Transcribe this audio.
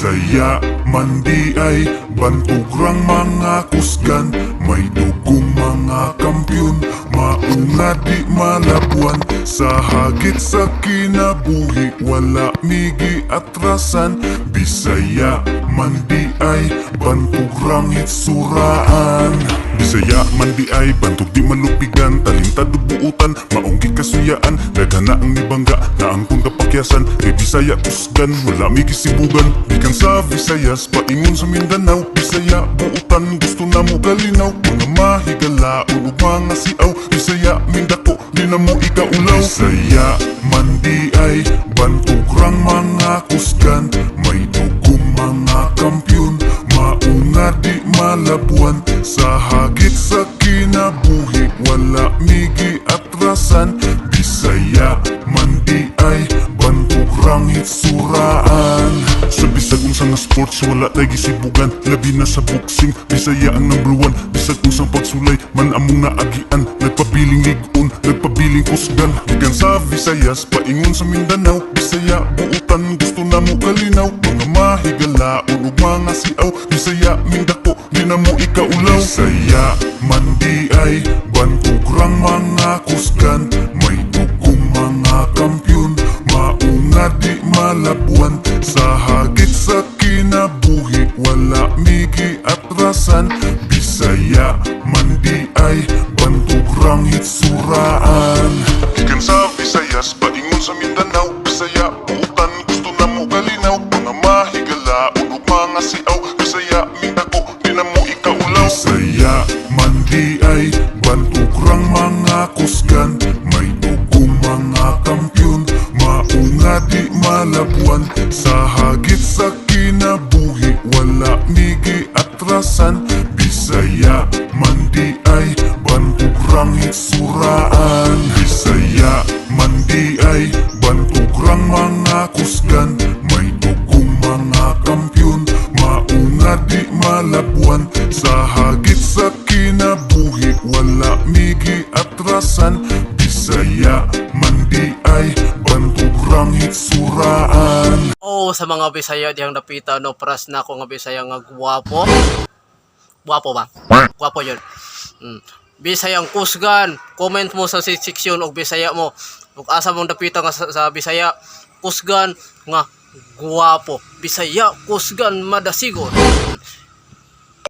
Bisaya man di ay bantugrang mga kusgan, may dugong mga kampyon, mauna di malabuan. Sa hagit sa kinabuhi wala migi atrasan. Bisaya man di ay bantugrang hitsuraan. Bisaya man di ay bantug di malupigan, talintado buutan, maunggi kasuyaan. Daghana ang nibangga na ang kung kapakyasan, kay Bisaya kusgan wala may kisibugan. Gikan sa Visayas paingon sa Mindanao, Bisaya buutan gusto na mo galinaw. Mga mahigala ug mga siaw, Bisaya mindako di na mo ikaulaw. Bisaya man di ay bantugrang mga kusgan, may dugong mga kampyon, mauna di malabuan. Sa hagit sa kinabuhi wala migi atrasan. Bisaya man di ay bantugrang hitsuraan. Sa bisag unsang nga sports wala tay gisibugan, labi na sa boxing Bisaya ang #1. Bisag unsang pagsulay man among naagian, nagpabiling ligon, nagpabiling kusgan. Gikan sa Visayas paingon sa Mindanao, Bisaya buutan gusto na mo kalinaw. Mga mahigala ug mga siaw, Bisaya mindako di na mo ikaulaw. Bisaya man di ay bantugrang mga kusgan, may dugong mga kampyon, mauna di malabuan. Sa hagit sa kinabuhi wala migi atrasan. Bisaya man di ay bantugrang hitsuraan. Gikan sa Visayas paingon sa Mindanao, Bisaya buutan gusto na mo kalinaw. Mga mahigala ug mga siaw, Bisaya mindako di na mo ikaulaw. Bisaya man di ay bantugrang mga kusgan, may dugong mga kampyon, mauna di malabuan. Sa hagit sa kinabuhi wala migi atrasan. Bisaya man di ay bantugrang hitsuraan. Bisaya man di ay bantugrang mga kusgan, may dugong mga kampyon, mauna di malabuan. Sa hagit sa kinabuhi wala migi atrasan. Bisaya man di ay bantugrang hitsuraan. Sa mga Bisaya diyang napita no, pras na ako nga Bisaya nga guwapo. Guwapo ba? Guwapo yun. Bisayang kusgan, comment mo sa section og Bisaya mo. Ug asa mong napita nga sa Bisaya kusgan nga guwapo. Bisaya kusgan madasigon.